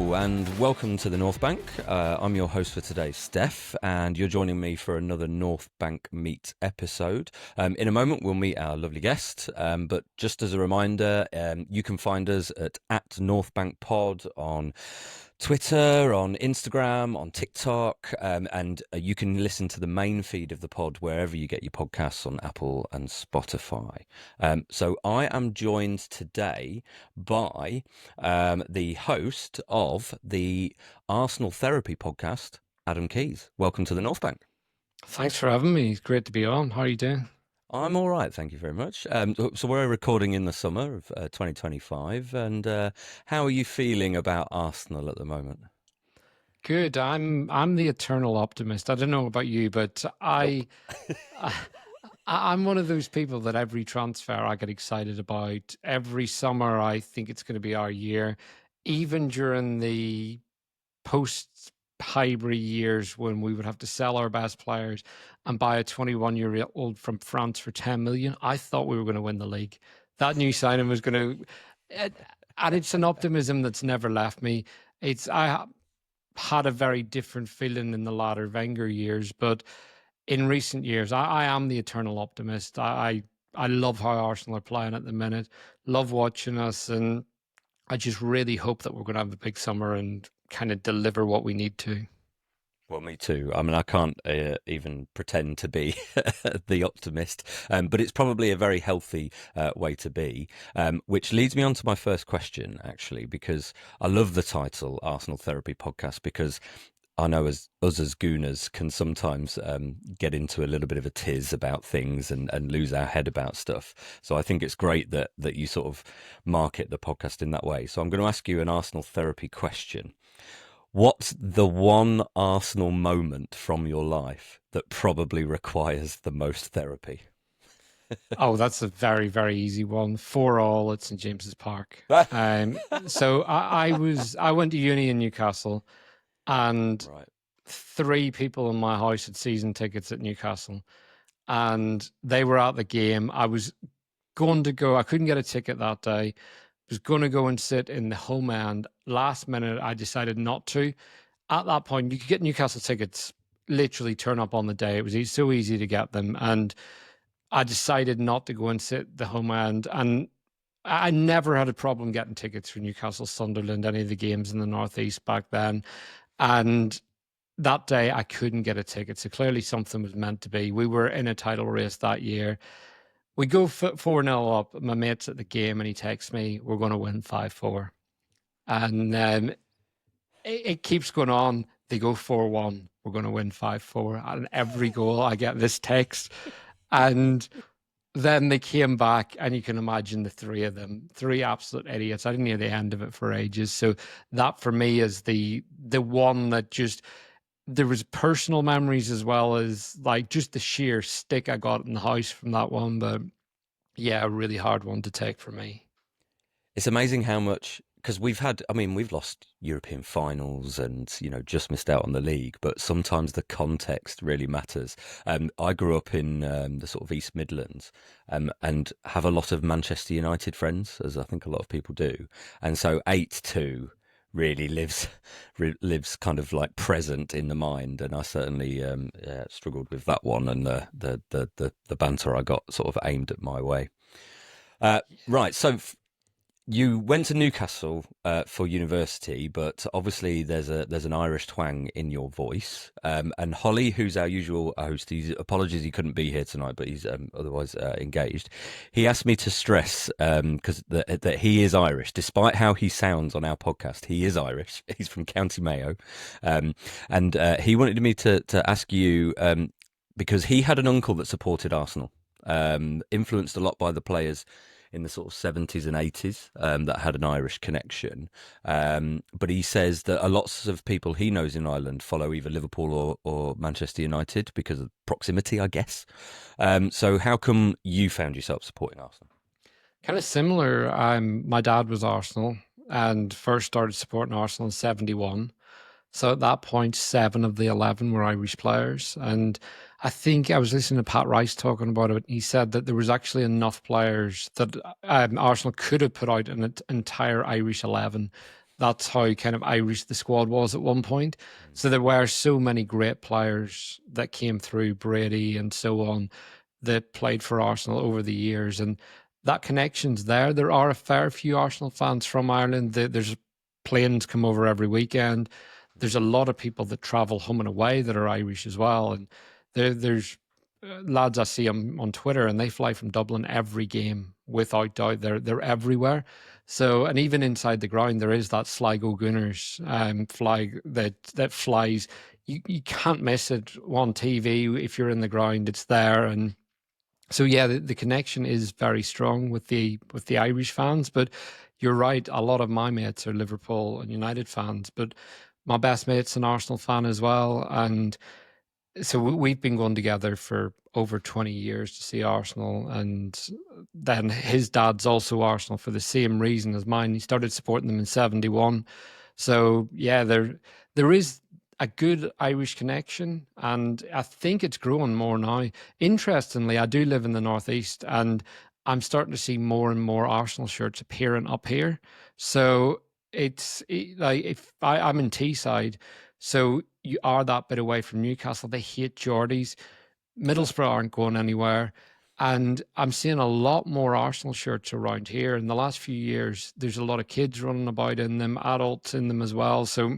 Hello and welcome to the North Bank. I'm your host for today, Stef, and you're joining me for another North Bank Meet episode. In a moment, we'll meet our lovely guest, but just as a reminder, you can find us at North Bank Pod on Twitter, on Instagram, on TikTok, and you can listen to the main feed of the pod wherever you get your podcasts on Apple and Spotify. So I am joined today by the host of the Arsenal Therapy podcast, Adam Keys. Welcome to the North Bank. Thanks for having me. It's great to be on. How are you doing? I'm all right, thank you very much. So we're recording in the summer of 2025, and how are you feeling about Arsenal at the moment? Good. I'm the eternal optimist. I don't know about you, but Nope. I'm one of those people that every transfer I get excited about. Every summer I think it's going to be our year. Even during the post Highbury years when we would have to sell our best players and buy a 21-year-old from France for 10 million, I thought we were going to win the league. That new signing was going to, and it's an optimism that's never left me. I had a very different feeling in the latter Wenger years, but in recent years, I am the eternal optimist. I love how Arsenal are playing at the minute. Love watching us, and I just really hope that we're going to have a big summer and kind of deliver what we need to. Well, me too. I mean, I can't even pretend to be the optimist, but it's probably a very healthy way to be, which leads me on to my first question, actually, because I love the title Arsenal Therapy Podcast, because I know us as Gooners can sometimes get into a little bit of a tiz about things and lose our head about stuff. So I think it's great that you sort of market the podcast in that way. So I'm going to ask you an Arsenal Therapy question. What's the one Arsenal moment from your life that probably requires the most therapy? Oh, that's a very, very easy one. 4-4 at St James's Park. So I went to uni in Newcastle, and Right. 3 people in my house had season tickets at Newcastle, and they were at the game. I was going to go. I couldn't get a ticket that day. Was going to go and sit in the home end. Last minute, I decided not to. At that point, you could get Newcastle tickets, literally turn up on the day. It was so easy to get them. And I decided not to go and sit the home end. And I never had a problem getting tickets for Newcastle, Sunderland, any of the games in the Northeast back then. And that day, I couldn't get a ticket. So clearly something was meant to be. We were in a title race that year. We go 4-0 up. My mate's at the game and he texts me, we're going to win 5-4. And it keeps going on. They go 4-1. We're going to win 5-4. And every goal, I get this text. And then they came back, and you can imagine the 3 of them, 3 absolute idiots. I didn't hear the end of it for ages. So that for me is the one that just, there was personal memories as well as like just the sheer stick I got in the house from that one. But yeah, a really hard one to take for me. It's amazing how much, because we've lost European finals and, just missed out on the league, but sometimes the context really matters. I grew up in the sort of East Midlands and have a lot of Manchester United friends, as I think a lot of people do. And so 8-2 really lives kind of like present in the mind, and I certainly struggled with that one and the banter I got sort of aimed at my way. Right, so you went to Newcastle for university, but obviously there's an Irish twang in your voice. And Holly, who's our usual host, apologies he couldn't be here tonight, but he's otherwise engaged. He asked me to stress because that he is Irish, despite how he sounds on our podcast. He is Irish. He's from County Mayo, and he wanted me to ask you because he had an uncle that supported Arsenal, influenced a lot by the players in the sort of 70s and 80s that had an Irish connection. But he says that a lots of people he knows in Ireland follow either Liverpool or Manchester United because of proximity, I guess. So how come you found yourself supporting Arsenal? Kind of similar. My dad was Arsenal and first started supporting Arsenal in 71. So at that point, 7 of the 11 were Irish players. And I think I was listening to Pat Rice talking about it. He said that there was actually enough players that Arsenal could have put out an entire Irish 11 That's how kind of Irish the squad was at one point. Mm. So there were so many great players that came through, Brady and so on, that played for Arsenal over the years. And that connection's there. There are a fair few Arsenal fans from Ireland. There's planes come over every weekend. There's a lot of people that travel home and away that are Irish as well. And there's lads I see on Twitter, and they fly from Dublin every game without doubt. They're everywhere. So, and even inside the ground, there is that Sligo Gunners flag that flies. You can't miss it on TV if you're in the ground. It's there, and so yeah, the connection is very strong with the Irish fans. But you're right, a lot of my mates are Liverpool and United fans, but my best mate's an Arsenal fan as well, and so we've been going together for over 20 years to see Arsenal, and then his dad's also Arsenal for the same reason as mine. He started supporting them in 71. So yeah, there is a good Irish connection, and I think it's growing more now. Interestingly, I do live in the Northeast, and I'm starting to see more and more Arsenal shirts appearing up here. So like if I'm in Teesside, so you are that bit away from Newcastle. They hate Geordies. Middlesbrough aren't going anywhere. And I'm seeing a lot more Arsenal shirts around here. In the last few years, there's a lot of kids running about in them, adults in them as well. So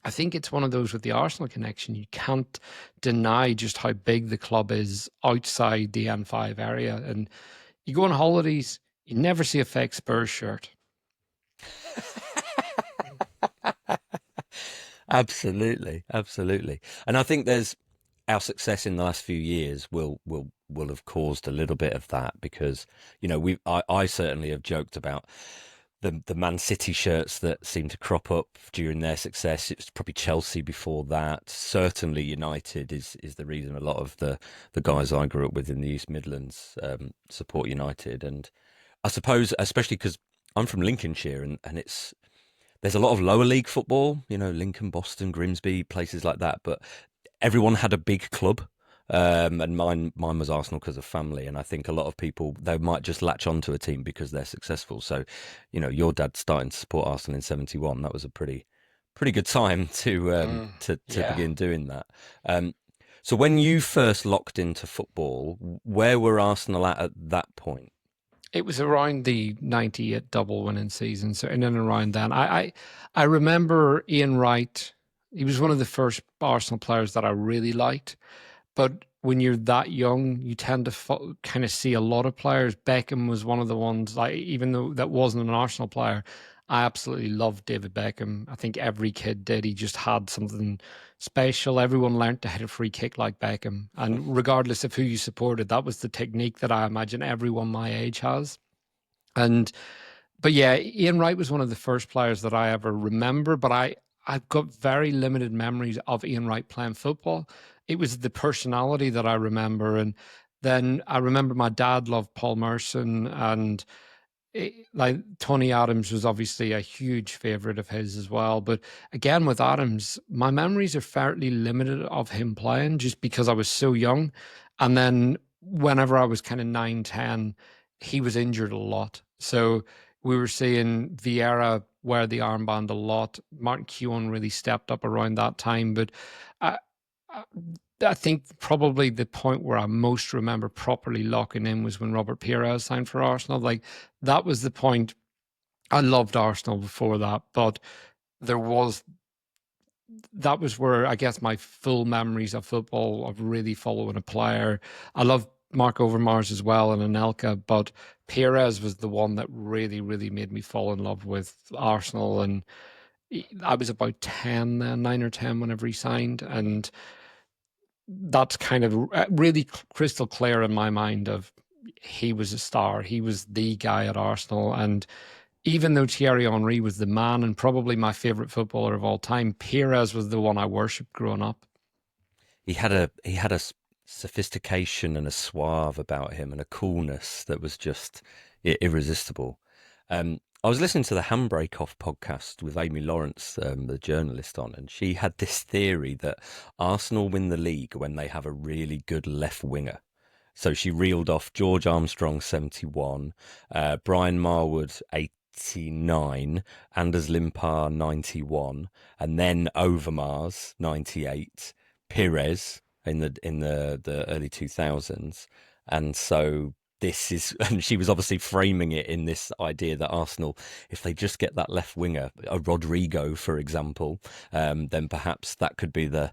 I think it's one of those with the Arsenal connection. You can't deny just how big the club is outside the N5 area. And you go on holidays, you never see a fake Spurs shirt. Absolutely, absolutely. And I think there's our success in the last few years will have caused a little bit of that because I certainly have joked about the Man City shirts that seem to crop up during their success. It's probably Chelsea before that. Certainly United is the reason a lot of the guys I grew up with in the East Midlands support United. And I suppose especially because I'm from Lincolnshire and there's a lot of lower league football, Lincoln, Boston, Grimsby, places like that. But everyone had a big club, and mine was Arsenal because of family. And I think a lot of people they might just latch onto a team because they're successful. So, your dad starting to support Arsenal in '71, that was a pretty good time to Yeah. begin doing that. So when you first locked into football, where were Arsenal at that point? It was around the 98 double winning season. So in and around then. I remember Ian Wright. He was one of the first Arsenal players that I really liked. But when you're that young, you tend to kind of see a lot of players. Beckham was one of the ones, like, even though that wasn't an Arsenal player, I absolutely loved David Beckham. I think every kid did. He just had something special. Everyone learned to hit a free kick like Beckham. And regardless of who you supported, that was the technique that I imagine everyone my age has. And but yeah, Ian Wright was one of the first players that I ever remember, but I've got very limited memories of Ian Wright playing football. It was the personality that I remember. And then I remember my dad loved Paul Merson, and like Tony Adams was obviously a huge favorite of his as well. But again, with Adams, my memories are fairly limited of him playing just because I was so young. And then whenever I was kind of 9, 10, he was injured a lot. So we were seeing Vieira wear the armband a lot. Martin Keown really stepped up around that time. But I, I I think probably the point where I most remember properly locking in was when Robert Pires signed for Arsenal. Like, that was the point. I loved Arsenal before that, but there was that was where I guess my full memories of football of really following a player. I love Mark Overmars as well and Anelka, but Pires was the one that really, really made me fall in love with Arsenal. And I was about 10 then, 9 or 10 whenever he signed. And that's kind of really crystal clear in my mind of he was a star. He was the guy at Arsenal. And even though Thierry Henry was the man and probably my favorite footballer of all time, Pires was the one I worshipped growing up. He had a sophistication and a suave about him and a coolness that was just irresistible. I was listening to the Handbrake Off podcast with Amy Lawrence, the journalist, on, and she had this theory that Arsenal win the league when they have a really good left winger. So she reeled off George Armstrong, 71, Brian Marwood, 89, Anders Limpar 91, and then Overmars 98, Pires in the early 2000s. And so this is, and she was obviously framing it in this idea that Arsenal, if they just get that left winger, a Rodrigo, for example, then perhaps that could be the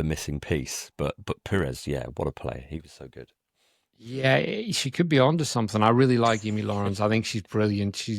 missing piece. But Pires, yeah, what a player. He was so good. Yeah, she could be onto something. I really like Amy Lawrence. I think she's brilliant.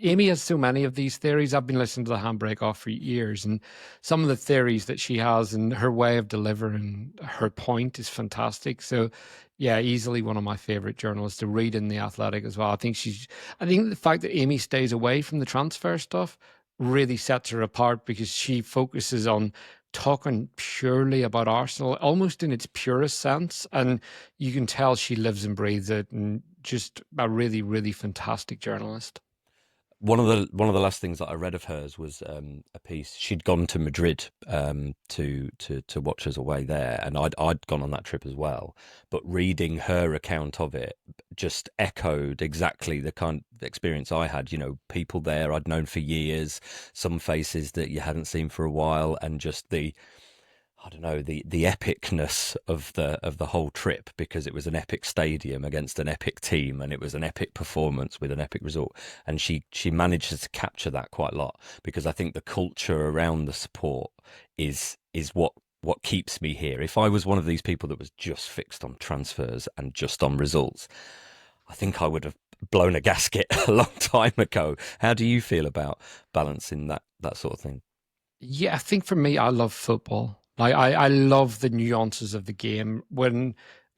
Amy has so many of these theories. I've been listening to the Handbrake Off for years, and some of the theories that she has and her way of delivering her point is fantastic. So, yeah, easily one of my favorite journalists to read in the Athletic as well. I think the fact that Amy stays away from the transfer stuff really sets her apart because she focuses on talking purely about Arsenal, almost in its purest sense. And you can tell she lives and breathes it, and just a really, really fantastic journalist. One of the last things that I read of hers was a piece. She'd gone to Madrid to watch us away there, and I'd gone on that trip as well. But reading her account of it just echoed exactly the kind of experience I had. You know, people there I'd known for years, some faces that you hadn't seen for a while, and just the I don't know the epicness of the whole trip because it was an epic stadium against an epic team and it was an epic performance with an epic result, and she manages to capture that quite a lot because I think the culture around the support is what keeps me here. If I was one of these people that was just fixed on transfers and just on results, I think I would have blown a gasket a long time ago. How do you feel about balancing that sort of thing? Yeah, I think for me, I love football. I love the nuances of the game. When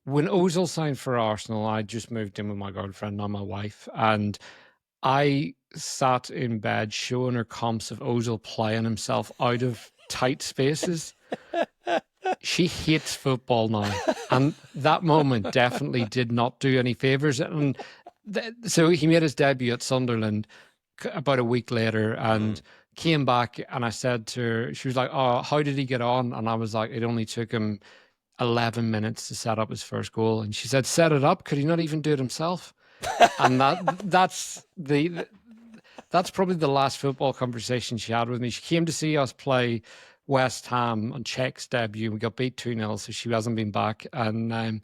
Ozil signed for Arsenal, I just moved in with my girlfriend, now my wife, and I sat in bed showing her comps of Ozil playing himself out of tight spaces. She hates football now, and that moment definitely did not do any favors. And so he made his debut at Sunderland about a week later, Mm. and came back. And I said to her, she was like, "Oh, how did he get on?" And I was like, "It only took him 11 minutes to set up his first goal." And she said, "Set it up? Could he not even do it himself?" And that's probably the last football conversation she had with me. She came to see us play West Ham on Czech's debut. We got beat 2-0, so she hasn't been back. And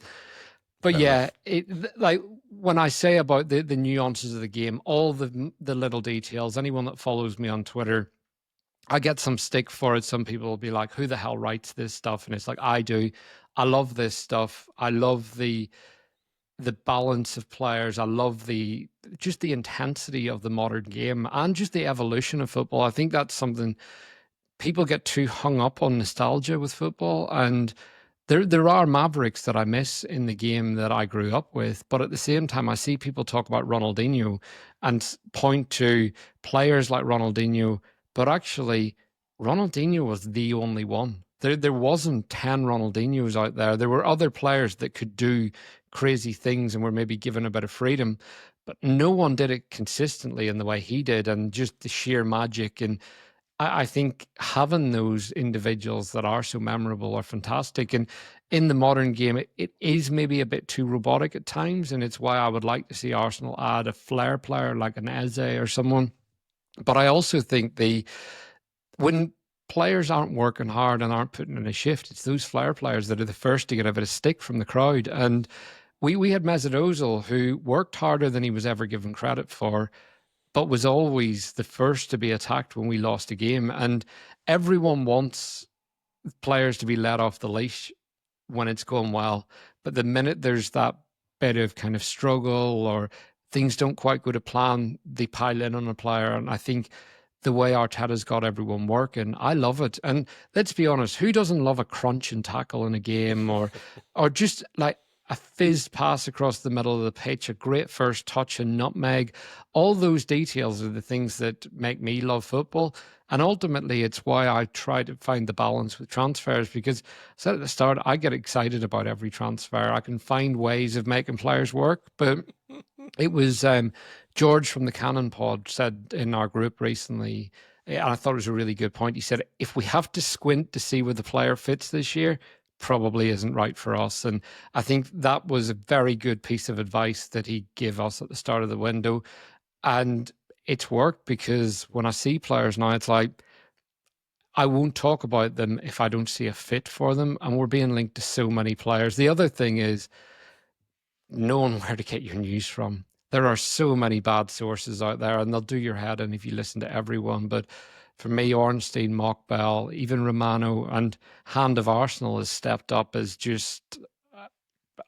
but Fair yeah, enough. like when I say about the nuances of the game, all the little details. Anyone that follows me on Twitter, I get some stick for it. Some people will be like, "Who the hell writes this stuff?" And it's like, I do. I love this stuff. I love the balance of players. I love the just the intensity of the modern game and just the evolution of football. I think that's something people get too hung up on nostalgia with football, and there are mavericks that I miss in the game that I grew up with, but at the same time, I see people talk about Ronaldinho and point to players like Ronaldinho, but actually, Ronaldinho was the only one. There wasn't 10 Ronaldinhos out there. There were other players that could do crazy things and were maybe given a bit of freedom, but no one did it consistently in the way he did, and just the sheer magic. And I think having those individuals that are so memorable are fantastic. And in the modern game, it is maybe a bit too robotic at times. And it's why I would like to see Arsenal add a flair player like an Eze or someone. But I also think when players aren't working hard and aren't putting in a shift, it's those flair players that are the first to get a bit of stick from the crowd. And we had Mesut Ozil, who worked harder than he was ever given credit for, but was always the first to be attacked when we lost a game. And everyone wants players to be let off the leash when it's going well. But the minute there's that bit of kind of struggle or things don't quite go to plan, they pile in on a player. And I think the way Arteta's got everyone working, I love it. And let's be honest, who doesn't love a crunch and tackle in a game, or just like a fizzed pass across the middle of the pitch, a great first touch and nutmeg? All those details are the things that make me love football. And ultimately, it's why I try to find the balance with transfers, because I said at the start, I get excited about every transfer. I can find ways of making players work. But it was George from the Cannon Pod said in our group recently, and I thought it was a really good point. He said, if we have to squint to see where the player fits this year, probably isn't right for us. And I think that was a very good piece of advice that he gave us at the start of the window. And it's worked because when I see players now, it's like I won't talk about them if I don't see a fit for them. And we're being linked to so many players. The other thing is knowing where to get your news from. There are so many bad sources out there, and they'll do your head in if you listen to everyone. But for me, Ornstein, Mockbell, even Romano, and Hand of Arsenal has stepped up as just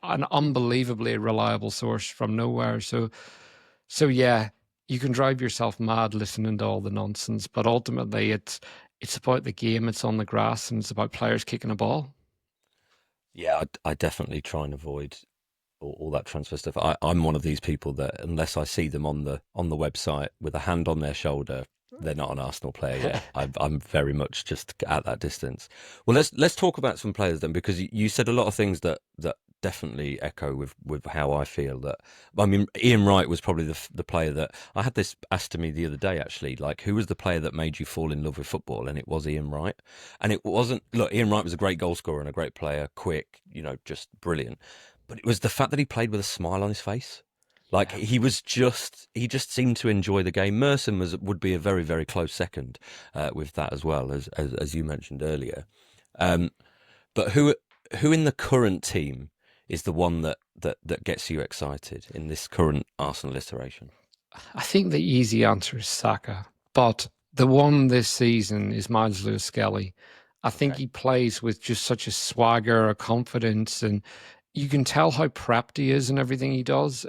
an unbelievably reliable source from nowhere. So yeah, you can drive yourself mad listening to all the nonsense, but ultimately it's about the game, it's on the grass, and it's about players kicking a ball. Yeah, I definitely try and avoid all that transfer stuff. I'm one of these people that unless I see them on the website with a hand on their shoulder, they're not an Arsenal player yet. I'm very much just at that distance. Well, let's talk about some players then, because you said a lot of things that definitely echo with how I feel. That I mean, Ian Wright was probably the player that I had this asked to me the other day actually. Like, who was the player that made you fall in love with football? And it was Ian Wright. And it wasn't. Look, Ian Wright was a great goal scorer and a great player, quick, just brilliant. But it was the fact that he played with a smile on his face. Like Yeah. he just seemed to enjoy the game. Merson would be a very, very close second with that as well as you mentioned earlier. Um, but who in the current team is the one that gets you excited in this current Arsenal iteration? I think the easy answer is Saka, but the one this season is Miles Lewis Skelly. I think Okay. he plays with just such a swagger, a confidence, and you can tell how prepped he is in everything he does.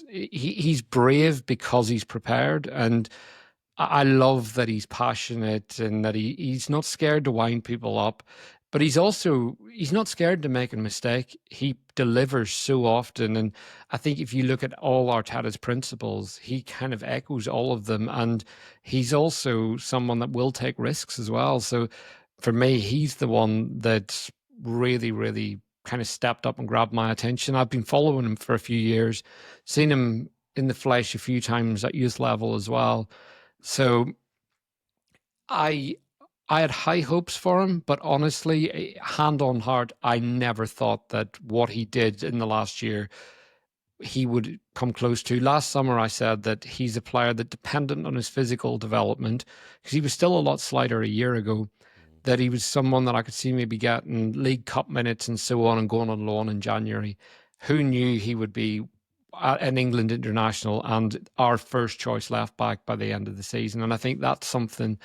He's brave because he's prepared, and I love that he's passionate and that he's not scared to wind people up, but he's not scared to make a mistake. He delivers so often, and I think if you look at all Arteta's principles, he kind of echoes all of them, and he's also someone that will take risks as well. So for me, he's the one that's really, really kind of stepped up and grabbed my attention. I've been following him for a few years, seen him in the flesh a few times at youth level as well. So I I had high hopes for him, but honestly, hand on heart, I never thought that what he did in the last year he would come close to. Last summer, I said that he's a player that dependent on his physical development because he was still a lot slighter a year ago. That he was someone that I could see maybe getting League Cup minutes and so on and going on loan in January. Who knew he would be an England international and our first choice left back by the end of the season? And I think that's something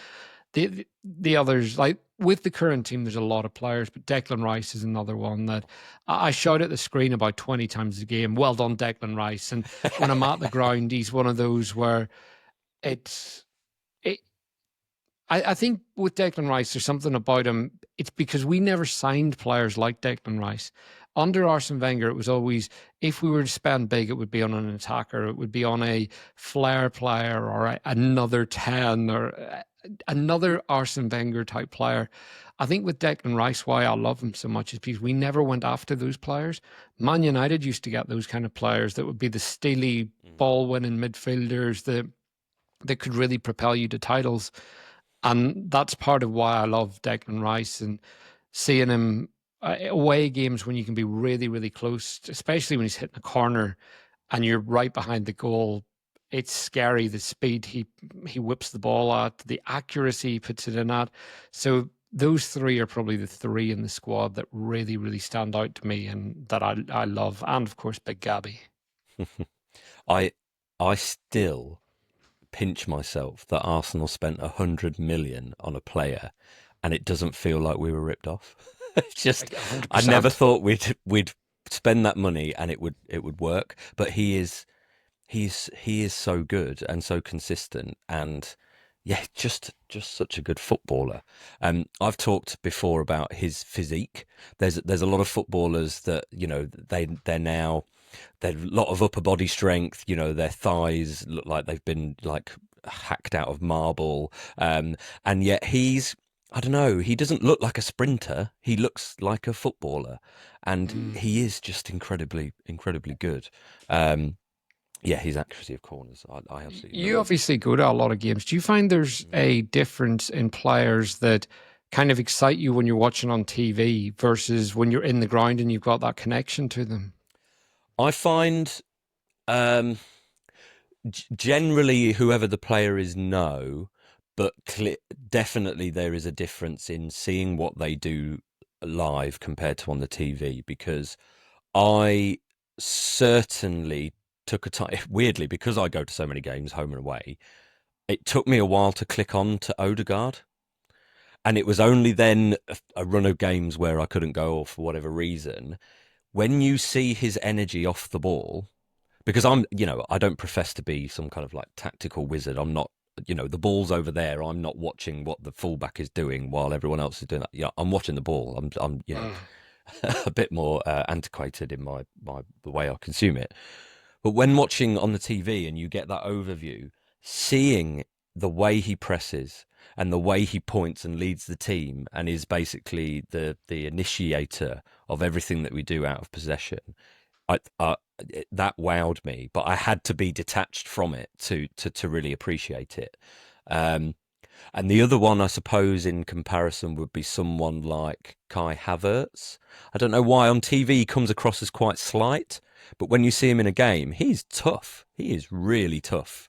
the others like with the current team. There's a lot of players, but Declan Rice is another one that I shout at the screen about 20 times a game. Well done, Declan Rice. And when I'm at the ground, he's one of those where it's. It, I think with Declan Rice, there's something about him. It's because we never signed players like Declan Rice. Under Arsene Wenger, it was always if we were to spend big, it would be on an attacker, it would be on a flair player or another 10 or another Arsene Wenger type player. I think with Declan Rice, why I love him so much is because we never went after those players. Man United used to get those kind of players that would be the steely Mm. ball winning midfielders that could really propel you to titles. And that's part of why I love Declan Rice and seeing him away games when you can be really, really close, especially when he's hitting a corner and you're right behind the goal. It's scary the speed he whips the ball at, the accuracy he puts it in at. So those three are probably the three in the squad that really, really stand out to me and that I love. And of course, Big Gabby. I I still pinch myself that Arsenal spent 100 million on a player, and it doesn't feel like we were ripped off. It's just I never 100%. thought we'd spend that money and it would work. But he is so good and so consistent, and yeah, just such a good footballer. I've talked before about his physique. There's a lot of footballers that they're a lot of upper body strength. Their thighs look like they've been like hacked out of marble. And yet I don't know, he doesn't look like a sprinter. He looks like a footballer, and Mm. he is just incredibly, incredibly good. Um, yeah, his accuracy of corners, I absolutely You love. obviously go to a lot of games. Do you find there's Mm. a difference in players that kind of excite you when you're watching on TV versus when you're in the ground and you've got that connection to them? I find um, Generally, whoever the player is, no, but definitely there is a difference in seeing what they do live compared to on the TV, because I certainly took a time, weirdly, because I go to so many games home and away, it took me a while to click on to Odegaard. And it was only then a run of games where I couldn't go, or for whatever reason, when you see his energy off the ball, because I don't profess to be some kind of like tactical wizard. I'm not, the ball's over there. I'm not watching what the fullback is doing while everyone else is doing that. Yeah, I'm watching the ball. I'm Mm. a bit more antiquated in my the way I consume it. But when watching on the TV and you get that overview, seeing the way he presses and the way he points and leads the team and is basically the initiator of everything that we do out of possession, I that wowed me. But I had to be detached from it to really appreciate it. Um, and the other one, I suppose, in comparison, would be someone like Kai Havertz. I don't know why on TV he comes across as quite slight, but when you see him in a game, he's tough. He is really tough.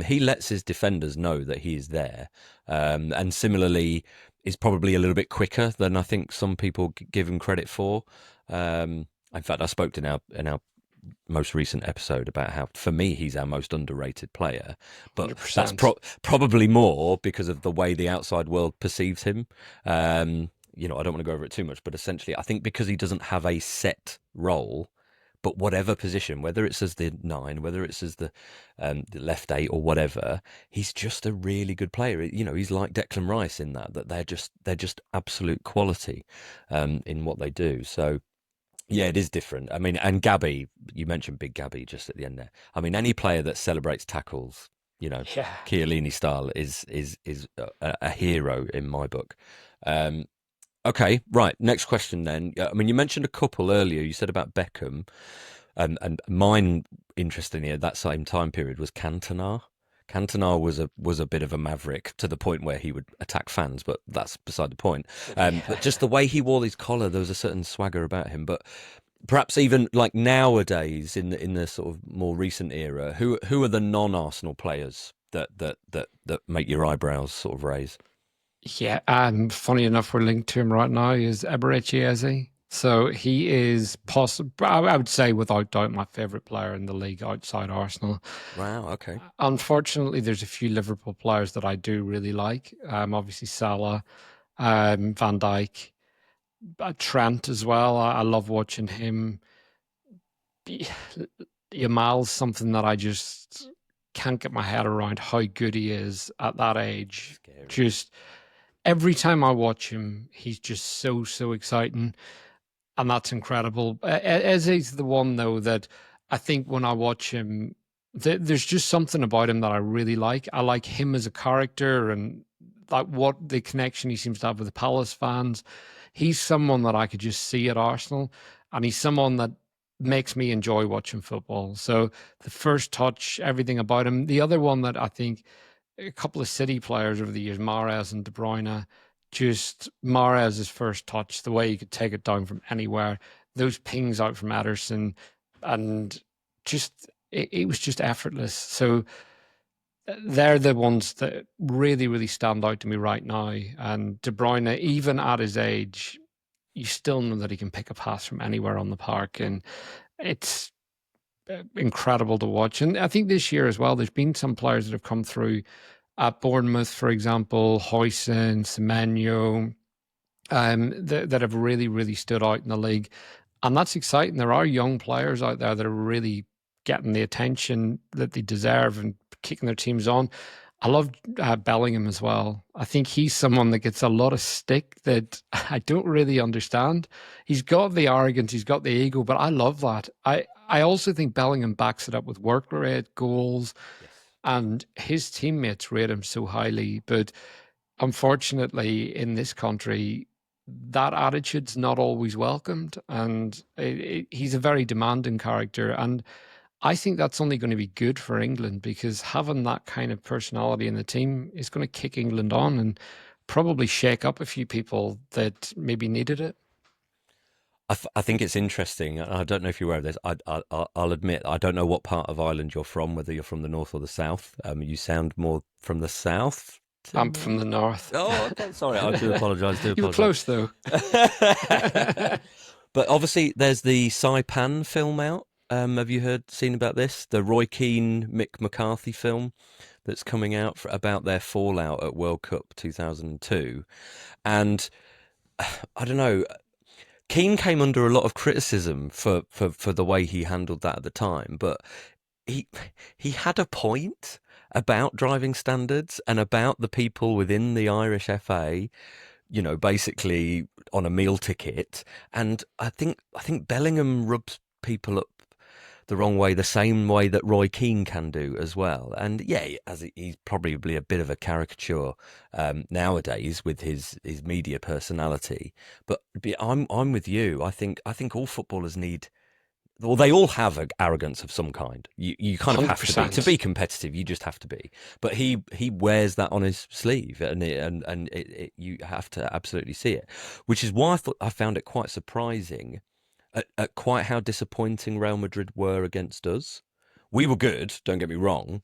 He lets his defenders know that he is there. And similarly, is probably a little bit quicker than I think some people give him credit for. In fact, I spoke in our most recent episode about how, for me, he's our most underrated player. But that's 100%. probably more because of the way the outside world perceives him. I don't want to go over it too much, but essentially, I think because he doesn't have a set role, but whatever position, whether it's as the nine, whether it's as the left eight or whatever, he's just a really good player. He's like Declan Rice in that they're just absolute quality in what they do. So yeah, it is different. I mean, and Gabby, you mentioned Big Gabby just at the end there. I mean, any player that celebrates tackles, you know, Yeah. Chiellini style is a hero in my book. Um, okay, right. Next question then. I mean, you mentioned a couple earlier. You said about Beckham, and mine, interestingly, at that same time period was Cantona. Cantona was a bit of a maverick to the point where he would attack fans, but that's beside the point. Did he? But just the way he wore his collar, there was a certain swagger about him. But perhaps even like nowadays, in the sort of more recent era, who are the non-Arsenal players that make your eyebrows sort of raise? Yeah, funny enough, we're linked to him right now. Is Eberechi Eze? So he is possible. I would say, without doubt, my favorite player in the league outside Arsenal. Wow. Okay. Unfortunately, there's a few Liverpool players that I do really like. Obviously Salah, Van Dijk, Trent as well. I love watching him. Yamal's something that I just can't get my head around how good he is at that age. Scary. Just every time I watch him, he's just so exciting, and that's incredible. Eze's the one though that I think when I watch him, there's just something about him that I really like. I like him as a character and like what the connection he seems to have with the Palace fans. He's someone that I could just see at Arsenal, and he's someone that makes me enjoy watching football. So the first touch, everything about him. The other one that I think a couple of City players over the years, Mahrez and De Bruyne, just Mahrez's first touch, the way he could take it down from anywhere, those pings out from Ederson, and just it was just effortless. So they're the ones that really stand out to me right now. And De Bruyne, even at his age, you still know that he can pick a pass from anywhere on the park, and it's incredible to watch. And I think this year as well, there's been some players that have come through at Bournemouth, for example, Hoyson, Semenyo, that have really stood out in the league. And that's exciting. There are young players out there that are really getting the attention that they deserve and kicking their teams on. I love Bellingham as well. I think he's someone that gets a lot of stick that I don't really understand. He's got the arrogance, he's got the ego, but I love that. I also think Bellingham backs it up with work rate, goals, Yes. and his teammates rate him so highly. But unfortunately, in this country, that attitude's not always welcomed, and he's a very demanding character. And I think that's only going to be good for England because having that kind of personality in the team is going to kick England on and probably shake up a few people that maybe needed it. I think it's interesting. I don't know if you're aware of this. I'll admit I don't know what part of Ireland you're from, whether you're from the north or the south. You sound more from the south to I'm from me. the north. Oh, okay. Sorry, I do apologise. Do You were apologise. close though. But obviously, there's the Saipan film out. Have you seen about this? The Roy Keane, Mick McCarthy film that's coming out about their fallout at World Cup 2002. And I don't know. Keane came under a lot of criticism for the way he handled that at the time, but he he had a point about driving standards and about the people within the Irish FA, basically on a meal ticket. And I think Bellingham rubs people up the wrong way, the same way that Roy Keane can do as well. And yeah, as he's probably a bit of a caricature nowadays with his media personality. But I'm with you. I think all footballers need. Well, they all have arrogance of some kind. You kind of have to 100%. be competitive. You just have to be. But he wears that on his sleeve, and you have to absolutely see it. Which is why I found it quite surprising at quite how disappointing Real Madrid were against us. We were good, don't get me wrong,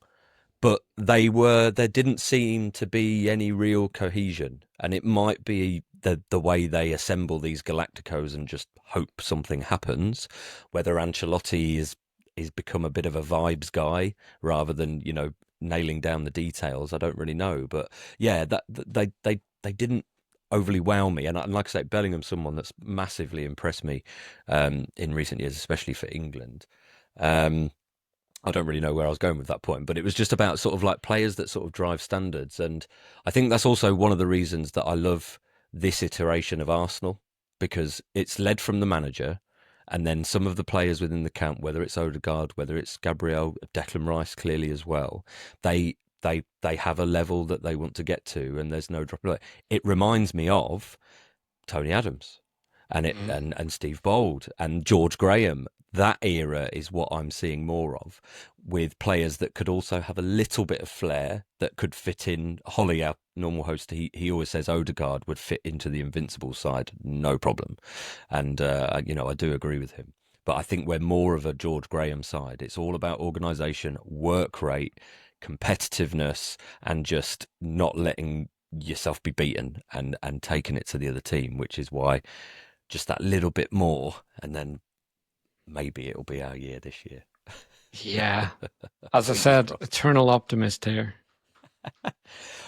but there didn't seem to be any real cohesion, and it might be the way they assemble these Galacticos and just hope something happens. Whether Ancelotti is become a bit of a vibes guy rather than nailing down the details, I don't really know. But yeah, they didn't overly wow me, and like I say, Bellingham's someone that's massively impressed me in recent years, especially for England. Um, I don't really know where I was going with that point, but it was just about sort of like players that sort of drive standards. And I think that's also one of the reasons that I love this iteration of Arsenal, because it's led from the manager, and then some of the players within the camp, whether it's Odegaard, whether it's Gabriel, Declan Rice, clearly as well, they have a level that they want to get to, and there's no drop. It reminds me of Tony Adams and it Mm. and Steve Bold and George Graham. That era is what I'm seeing more of, with players that could also have a little bit of flair that could fit in. Holly, our normal host, he always says Odegaard would fit into the Invincible side, no problem. And I do agree with him. But I think we're more of a George Graham side. It's all about organisation, work rate, competitiveness, and just not letting yourself be beaten and taking it to the other team, which is why just that little bit more, and then maybe it'll be our year this year. Yeah. As I Fingers said, crossed. eternal optimist here.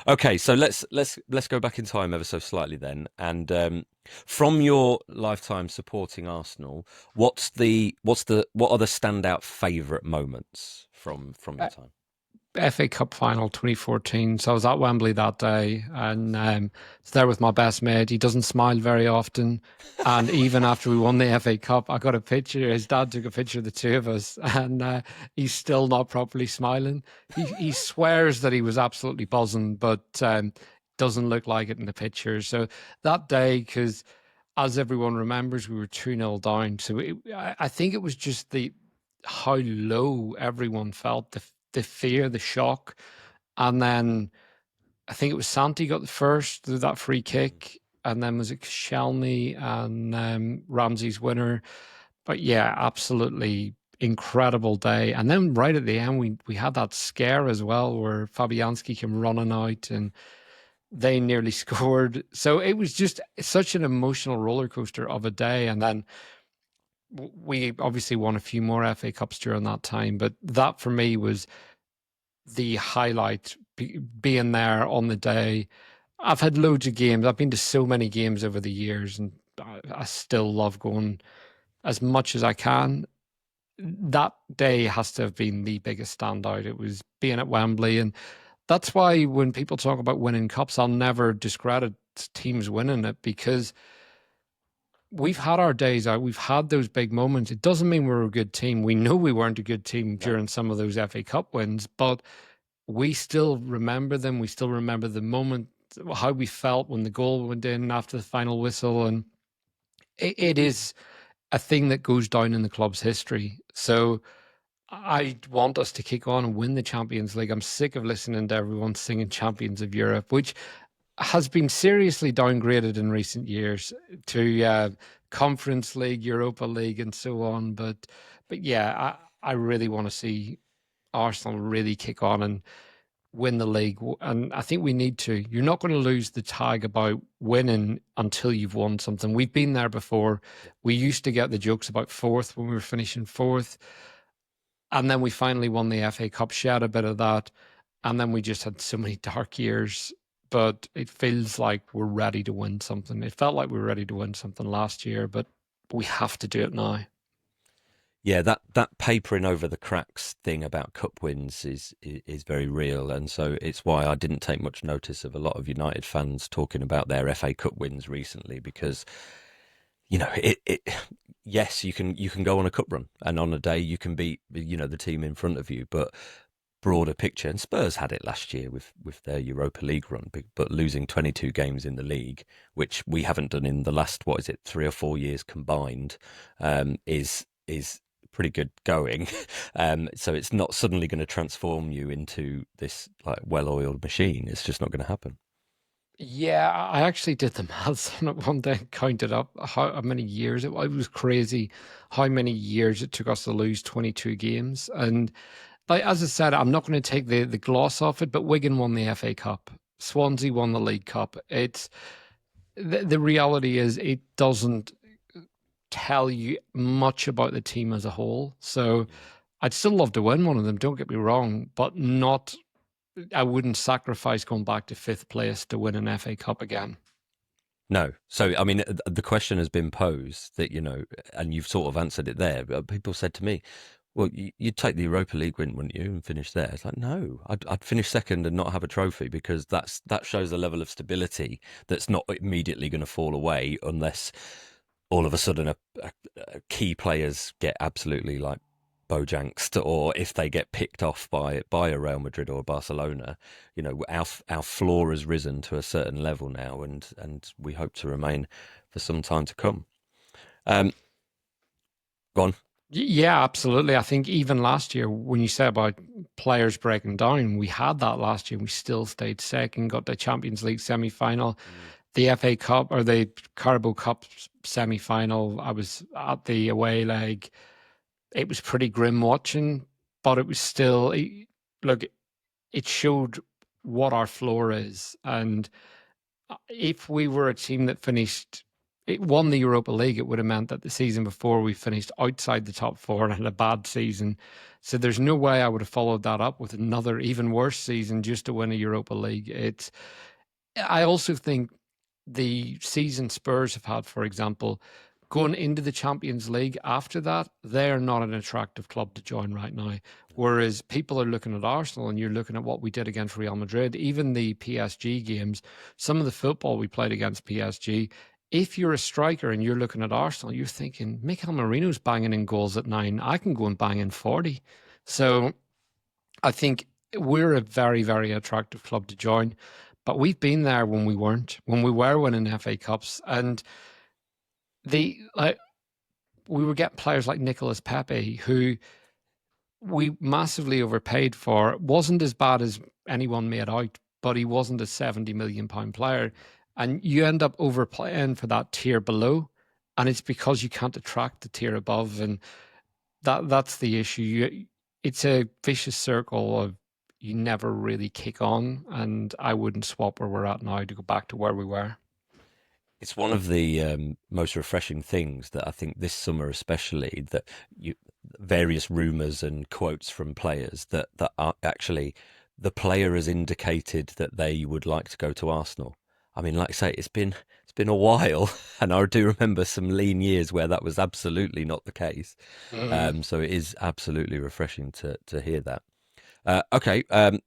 Okay, so let's go back in time ever so slightly then, and from your lifetime supporting Arsenal, what are the standout favourite moments from your time? FA Cup final 2014. So I was at Wembley that day and was there with my best mate. He doesn't smile very often. And even after we won the FA Cup, I got a picture. His dad took a picture of the two of us, and he's still not properly smiling. He swears that he was absolutely buzzing, but doesn't look like it in the picture. So that day, because as everyone remembers, we were 2-0 down. So I think it was just how low everyone felt, the fear, the shock. And then I think it was Santi got the first through that free kick. And then was it Shelny and Ramsey's winner? But yeah, absolutely incredible day. And then right at the end, we had that scare as well where Fabianski came running out and they nearly scored. So it was just such an emotional roller coaster of a day. And then we obviously won a few more FA Cups during that time, but that for me was the highlight, being there on the day. I've had loads of games. I've been to so many games over the years, and I still love going as much as I can. That day has to have been the biggest standout. It was being at Wembley, and that's why when people talk about winning cups, I'll never discredit teams winning it, because we've had our days out. We've had those big moments. It doesn't mean we're a good team. We know we weren't a good team No. during some of those FA Cup wins, but we still remember them. We still remember the moment, how we felt when the goal went in after the final whistle. And it is a thing that goes down in the club's history. So I want us to kick on and win the Champions League. I'm sick of listening to everyone singing Champions of Europe, which has been seriously downgraded in recent years to Conference League, Europa League, and so on. But yeah, I really want to see Arsenal really kick on and win the league. And I think we need to. You're not going to lose the tag about winning until you've won something. We've been there before. We used to get the jokes about fourth when we were finishing fourth. And then we finally won the FA Cup, shared a bit of that. And then we just had so many dark years. But it feels like we're ready to win something. It felt like we were ready to win something last year, but we have to do it now. Yeah, that papering over the cracks thing about cup wins is very real, and so it's why I didn't take much notice of a lot of United fans talking about their FA Cup wins recently, because it yes, you can go on a cup run, and on a day you can beat the team in front of you, but broader picture, and Spurs had it last year with their Europa League run, but losing 22 games in the league, which we haven't done in the last, what is it, 3 or 4 years combined, is pretty good going. So it's not suddenly going to transform you into this like well-oiled machine. It's just not going to happen. Yeah, I actually did the maths on it one day, counted up how many years it was crazy how many years it took us to lose 22 games. And like as I said, I'm not going to take the gloss off it, but Wigan won the FA Cup. Swansea won the League Cup. It's the reality is it doesn't tell you much about the team as a whole. So I'd still love to win one of them, don't get me wrong, but not I wouldn't sacrifice going back to fifth place to win an FA Cup again. No. So, I mean, the question has been posed that, and you've sort of answered it there. But people said to me, well, you'd take the Europa League win, wouldn't you, and finish there? It's like, no, I'd finish second and not have a trophy, because that shows a level of stability that's not immediately going to fall away unless all of a sudden a key players get absolutely like bojanked, or if they get picked off by a Real Madrid or Barcelona. Our floor has risen to a certain level now, and we hope to remain for some time to come. Um, Go on. Yeah, absolutely. I think even last year, when you said about players breaking down, we had that last year. We still stayed second, got the Champions League semi final, Mm. the FA Cup or the Carabao Cup semi final. I was at the away leg. It was pretty grim watching, but it was still, look, it showed what our floor is. And if we were a team that finished, it won the Europa League, it would have meant that the season before we finished outside the top four and had a bad season. So there's no way I would have followed that up with another even worse season just to win a Europa League. I also think the season Spurs have had, for example, going into the Champions League after that, they're not an attractive club to join right now. Whereas people are looking at Arsenal and you're looking at what we did against Real Madrid, even the PSG games, some of the football we played against PSG. If you're a striker and you're looking at Arsenal, you're thinking, Mikel Marino's banging in goals at 9. I can go and bang in 40. So I think we're a very, very attractive club to join. But we've been there when we weren't, when we were winning FA Cups. And the like we were getting players like Nicolas Pepe, who we massively overpaid for. Wasn't as bad as anyone made out, but he wasn't a £70 million player. And you end up overplaying for that tier below. And it's because you can't attract the tier above. And that's the issue. It's a vicious circle of you never really kick on. And I wouldn't swap where we're at now to go back to where we were. It's one of the most refreshing things that I think this summer, especially, that various rumours and quotes from players that are actually the player has indicated that they would like to go to Arsenal. I mean, like I say, it's been a while, and I do remember some lean years where that was absolutely not the case. Mm. So it is absolutely refreshing to hear that. Okay,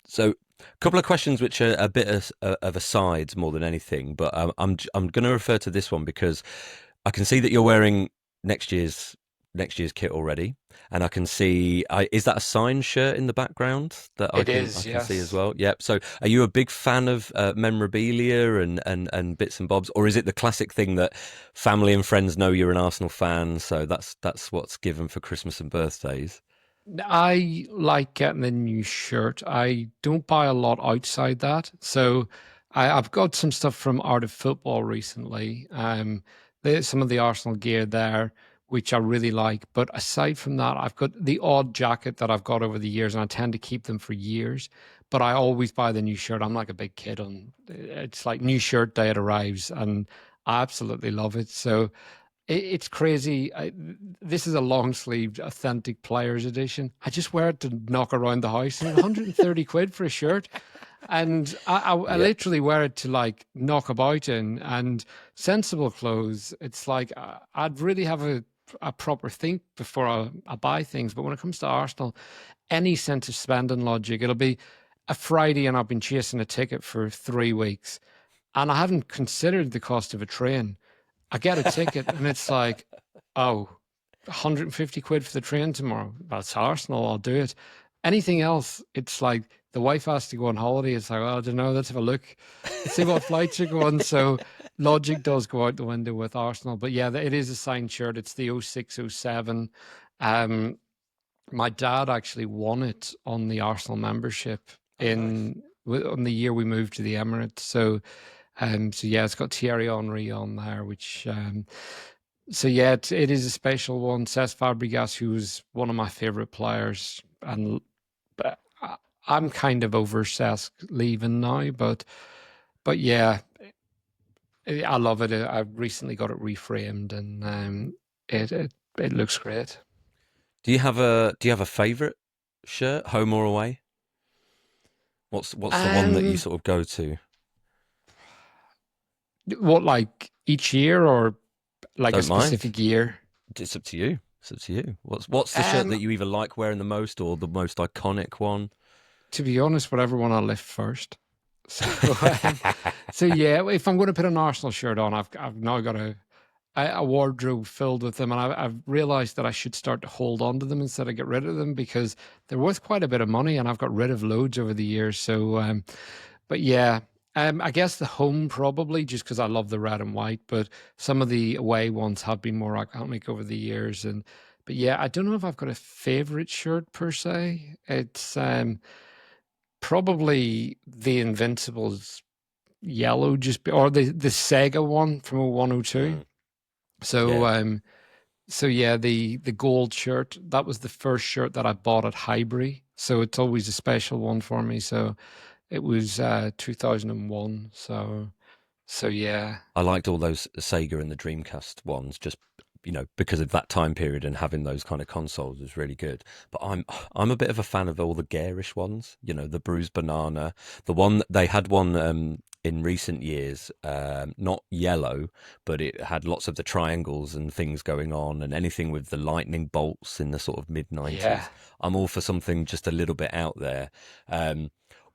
so a couple of questions which are a bit of asides more than anything, but I'm going to refer to this one because I can see that you're wearing next year's next year's kit already, and I can see is that a signed shirt in the background that I It can I is, can see as yes. well. Yep. So are you a big fan of memorabilia and bits and bobs, or is it the classic thing that family and friends know you're an Arsenal fan, so that's what's given for Christmas and birthdays? I like getting a new shirt. I don't buy a lot outside that. So I've got some stuff from Art of Football recently. There's some of the Arsenal gear there, which I really like. But aside from that, I've got the odd jacket that I've got over the years, and I tend to keep them for years. But I always buy the new shirt. I'm like a big kid on. It's like new shirt day it arrives, and I absolutely love it. So it's crazy. This is a long sleeved, authentic players edition. I just wear it to knock around the house, and 130 quid for a shirt. And I Yeah. literally wear it to like knock about in and sensible clothes. It's like I'd really have a proper think before I buy things. But when it comes to Arsenal, any sense of spending logic, it'll be a Friday and I've been chasing a ticket for 3 weeks and I haven't considered the cost of a train. I get a ticket and it's like, oh, 150 quid for the train tomorrow. That's Arsenal. I'll do it. Anything else, it's like the wife has to go on holiday. It's like, well, I don't know. Let's have a look, see what flights are going. So logic does go out the window with Arsenal. But yeah, it is a signed shirt. It's the 0607. Um, my dad actually won it on the Arsenal membership Oh, nice. on the year we moved to the Emirates. So yeah, it's got Thierry Henry on there, which so yeah, it is a special one. Cesc Fabregas, who was one of my favorite players, and but I'm kind of over Cesc leaving now, but yeah, I love it. I recently got it reframed, and it looks great. Do you have a favorite shirt, home or away? What's the one that you Um, sort of go to? what like each year or like a Don't mind. specific year? It's up to you. It's up to you. What's the shirt that Um, you either like wearing the most or the most iconic one? to be honest, whatever one I lift first. So, so yeah, if I'm going to put an Arsenal shirt on, I've now got a wardrobe filled with them, and I've realized that I should start to hold on to them instead of get rid of them because they're worth quite a bit of money, and I've got rid of loads over the years. So, but yeah, I guess the home probably just because I love the red and white, but some of the away ones have been more iconic over the years, and but yeah, I don't know if I've got a favorite shirt per se. It's probably the Invincibles yellow, or the Sega one from 0102. Mm, So yeah, so yeah, the gold shirt, that was the first shirt that I bought at Highbury. So it's always a special one for me. So it was 2001. So yeah. I liked all those Sega and the Dreamcast ones, just because of that time period and having those kind of consoles was really good. But I'm a bit of a fan of all the garish ones. The bruised banana, the one they had one in recent years, not yellow, but it had lots of the triangles and things going on, and anything with the lightning bolts in the sort of mid Yeah. '90s. I'm all for something just a little bit out there. Um,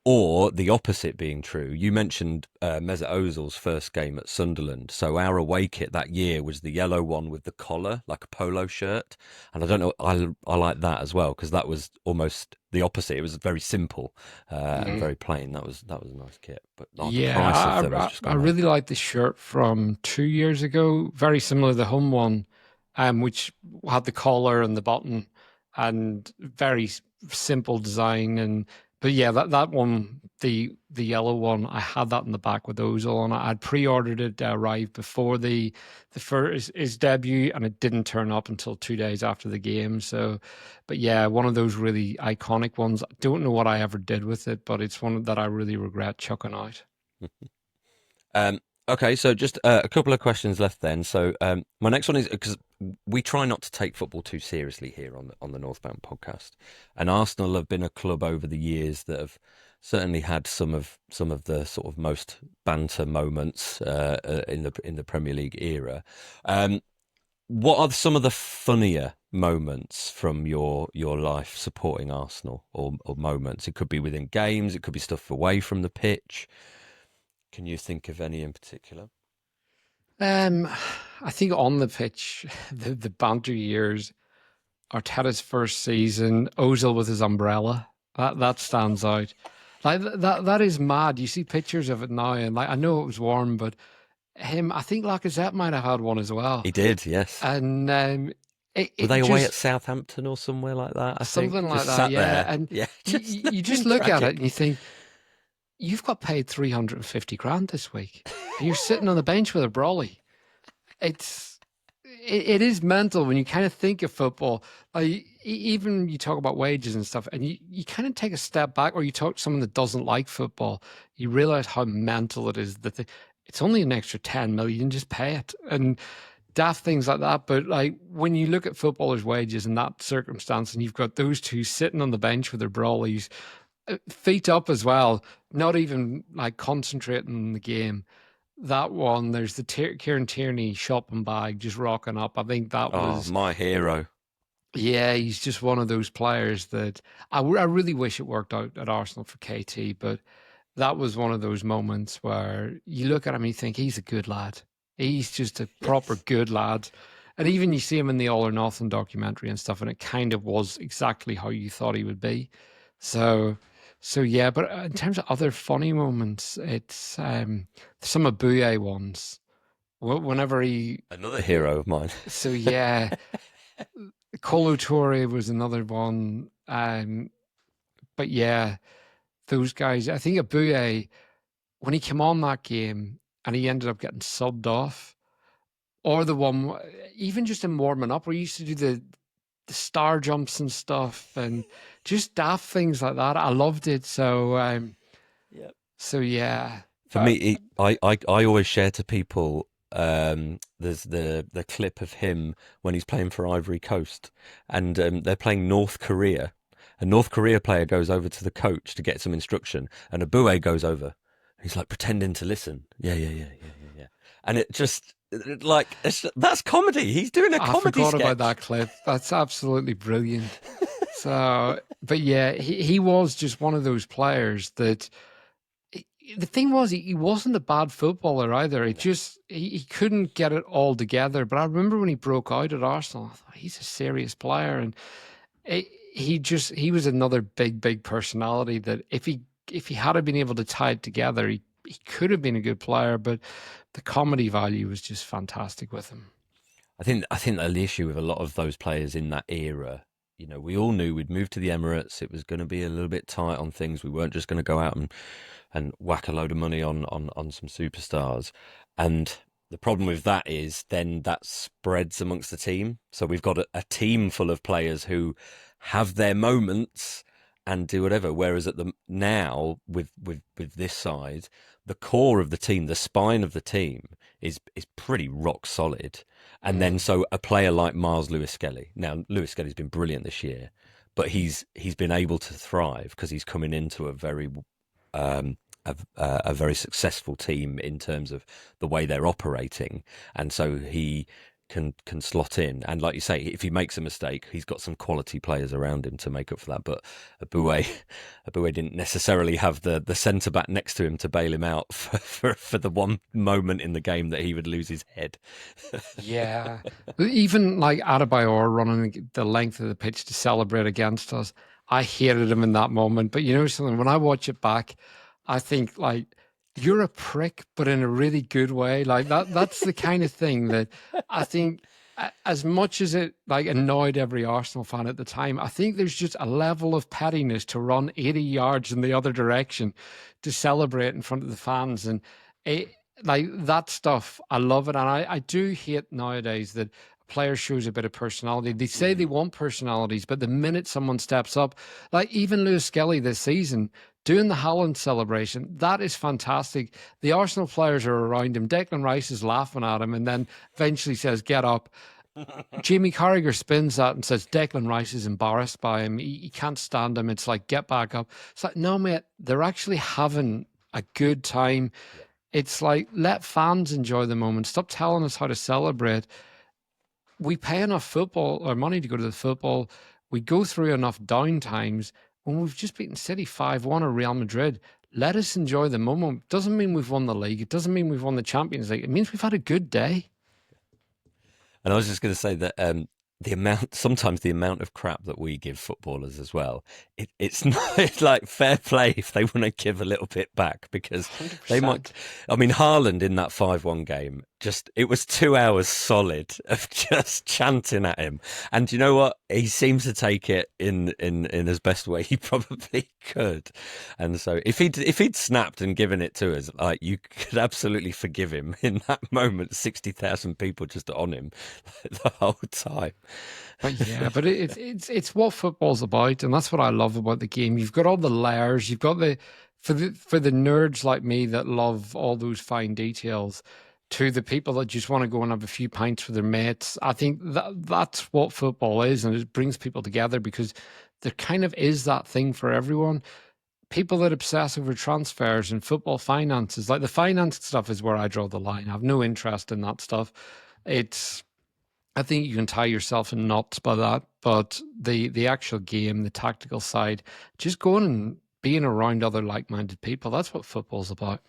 or the opposite being true. You mentioned Mesut Ozil's first game at Sunderland. So our away kit that year was the yellow one with the collar, like a polo shirt. And I don't know, I like that as well because that was almost the opposite. It was very simple and Mhm. very plain. That was a nice kit. But the Yeah, price of them has just I gone up. really like the shirt from 2 years ago. Very similar to the home one, which had the collar and the button, and very simple design. And but yeah, that one, the yellow one, I had that in the back with Ozil on it. I'd pre-ordered it to arrive before the first his debut, and it didn't turn up until 2 days after the game. So, but yeah, one of those really iconic ones. I don't know what I ever did with it, but it's one that I really regret chucking out. Um, okay, so just a couple of questions left then. So my next one is because we try not to take football too seriously here on the Northbound podcast, and Arsenal have been a club over the years that have certainly had some of the sort of most banter moments in the Premier League era. Um, what are some of the funnier moments from your life supporting Arsenal, or moments? It could be within games, it could be stuff away from the pitch. Can you think of any in particular? Um, I think on the pitch, the banter years, Arteta's first season, Ozil with his umbrella, that stands out. Like that is mad. You see pictures of it now, and like I know it was warm, but I think Lacazette might have had one as well, He did, yes. and Were it they away at just Southampton or somewhere like that? I think something like just that, sat yeah. there, And yeah, you, just you being just look at it and tragic. you think you've got paid 350 grand this week, and you're sitting on the bench with a brolly. It's it is mental when you kind of think of football. Like even you talk about wages and stuff, and you kind of take a step back, or you talk to someone that doesn't like football, you realize how mental it is that it's only an extra 10 million, just pay it, and daft things like that. But like when you look at footballers' wages in that circumstance, and you've got those two sitting on the bench with their brawlies, feet up as well, not even like concentrating on the game. That one, there's the Kieran Tierney shopping bag just rocking up. I think that Oh, was, my hero. yeah, he's just one of those players that I really wish it worked out at Arsenal for KT, but that was one of those moments where you look at him and you think he's a good lad. He's just a proper Yes. good lad. And even you see him in the All or Nothing documentary and stuff, and it kind of was exactly how you thought he would be. So, so yeah. But in terms of other funny moments, it's some of Bouye ones. Whenever he, Another hero of mine. so yeah, Colo Toure was another one. But yeah, those guys. I think Abuye, when he came on that game and he ended up getting subbed off, or the one even just in warming up where he used to do the star jumps and stuff and just daft things like that. I loved it. So Yep. so yeah. For me, I always share to people. There's the clip of him when he's playing for Ivory Coast, and they're playing North Korea. A North Korea player goes over to the coach to get some instruction, and Abue goes over. He's like pretending to listen. Yeah, yeah, yeah, yeah, yeah, yeah. And it just like that's comedy. He's doing a I comedy forgot about that sketch. clip. That's absolutely brilliant. So, but yeah, he was just one of those players that the thing was he wasn't a bad footballer either. It No. just he couldn't get it all together. But I remember when he broke out at Arsenal, I thought he's a serious player, and it, he was another big personality that if he had been able to tie it together, he could have been a good player. But the comedy value was just fantastic with him. I think the issue with a lot of those players in that era, we all knew we'd moved to the Emirates. It was going to be a little bit tight on things. We weren't just going to go out and whack a load of money on some superstars. And the problem with that is then that spreads amongst the team. So we've got a team full of players who have their moments and do whatever. Whereas at the now with this side, the core of the team, the spine of the team is pretty rock solid. And then Mm. so a player like Miles Lewis Skelly. Now Lewis Skelly's been brilliant this year, but he's been able to thrive because he's coming into a very um, a very successful team in terms of the way they're operating, and so he can slot in. And like you say, if he makes a mistake, he's got some quality players around him to make up for that. But Abue, Abue didn't necessarily have the centre back next to him to bail him out for the one moment in the game that he would lose his head. Yeah. Even like Adebayor running the length of the pitch to celebrate against us, I hated him in that moment. But you know something, when I watch it back, I think like you're a prick, but in a really good way. Like that's the kind of thing that I think as much as it like annoyed every Arsenal fan at the time, I think there's just a level of pettiness to run 80 yards in the other direction to celebrate in front of the fans. And it, like that stuff, I love it. And I do hate nowadays that a player shows a bit of personality. They say they Mm. want personalities, but the minute someone steps up, like even Lewis Skelly this season, doing the Haaland celebration, that is fantastic. The Arsenal players are around him. Declan Rice is laughing at him and then eventually says, get up. Jamie Carragher spins that and says Declan Rice is embarrassed by him. He can't stand him. It's like, get back up. It's like, no, mate, they're actually having a good time. Yeah. It's like, let fans enjoy the moment. Stop telling us how to celebrate. We pay enough football or money to go to the football. We go through enough down times when we've just beaten City 5-1 or Real Madrid. Let us enjoy the moment. Doesn't mean we've won the league. It doesn't mean we've won the Champions League. It means we've had a good day. And I was just going to say that sometimes the amount of crap that we give footballers as well, it's not, it's like fair play if they want to give a little bit back, because they might. 100%. I mean, Haaland in that 5-1 game, just it was 2 hours solid of just chanting at him, and you know what, he seems to take it in as best way he probably could. And so if he'd snapped and given it to us, like, you could absolutely forgive him in that moment. 60,000 people just on him the whole time. But yeah, but it's what football's about, and that's what I love about the game. You've got all the layers. You've got the for the nerds like me that love all those fine details, to the people that just want to go and have a few pints with their mates. I think that's what football is, and it brings people together because there kind of is that thing for everyone. People that obsess over transfers and football finances, like the finance stuff, is where I draw the line. I have no interest in that stuff. It's I think you can tie yourself in knots by that, but the actual game, the tactical side, just going and being around other like-minded people, that's what football's about.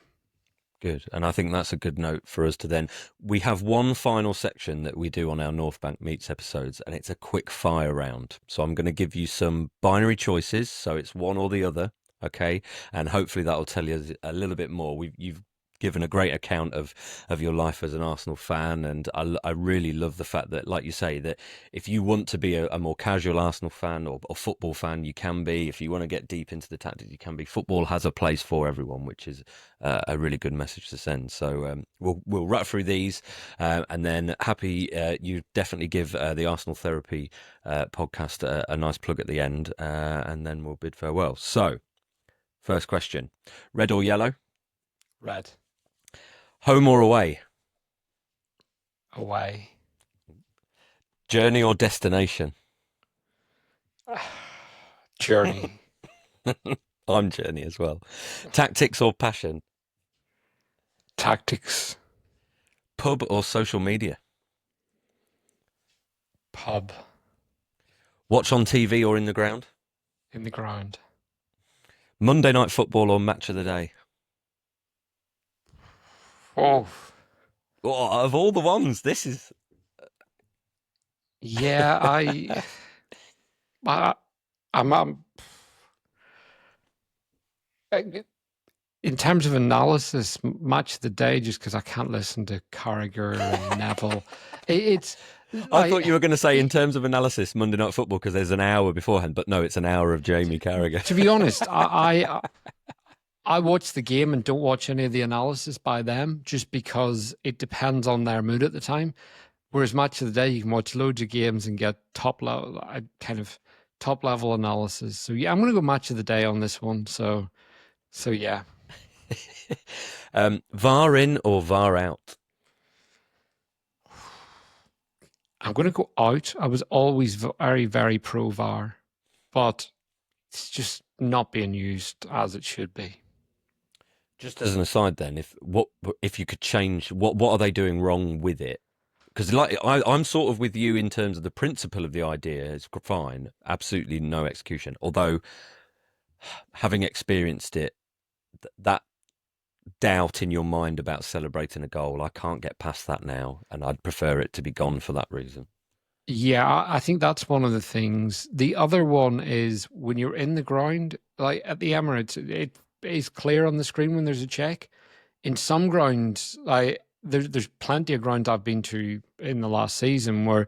Good. And I think that's a good note for us to then. We have one final section that we do on our North Bank Meets episodes, and it's a quick fire round. So I'm going to give you some binary choices. So it's one or the other. Okay. And hopefully that'll tell you a little bit more. You've given a great account of your life as an Arsenal fan. And I really love the fact that, like you say, that if you want to be a more casual Arsenal fan or football fan, you can be. If you want to get deep into the tactics, you can be. Football has a place for everyone, which is a really good message to send. So we'll run through these, and then happy you definitely give the Arsenal Therapy podcast a nice plug at the end, and then we'll bid farewell. So, first question: red or yellow? Red. Home or away? Away. Journey or destination? Journey. I'm journey as well. Tactics or passion? Tactics. Pub or social media? Pub. Watch on TV or in the ground? In the ground. Monday Night Football or match of the day? Oh. Oh, of all the ones, this is. Yeah, I I'm in terms of analysis, match of the day, just because I can't listen to Carragher and Neville. It's I thought you were going to say in terms of analysis, Monday Night Football, because there's an hour beforehand, but no, it's an hour of Jamie Carragher. To be honest, I watch the game and don't watch any of the analysis by them, just because it depends on their mood at the time. Whereas match of the day, you can watch loads of games and get top level, top level analysis. So yeah, I'm going to go match of the day on this one. So yeah. VAR in or VAR out? I'm going to go out. I was always very, very pro VAR, but it's just not being used as it should be. Just as an aside, then, if you could change, what are they doing wrong with it? Because I'm sort of with you in terms of the principle of the idea is fine, absolutely no execution. Although, having experienced it, that doubt in your mind about celebrating a goal, I can't get past that now, and I'd prefer it to be gone for that reason. Yeah, I think that's one of the things. The other one is when you're in the ground, like at the Emirates, it is clear on the screen when there's a check. In some grounds, like there's plenty of grounds I've been to in the last season where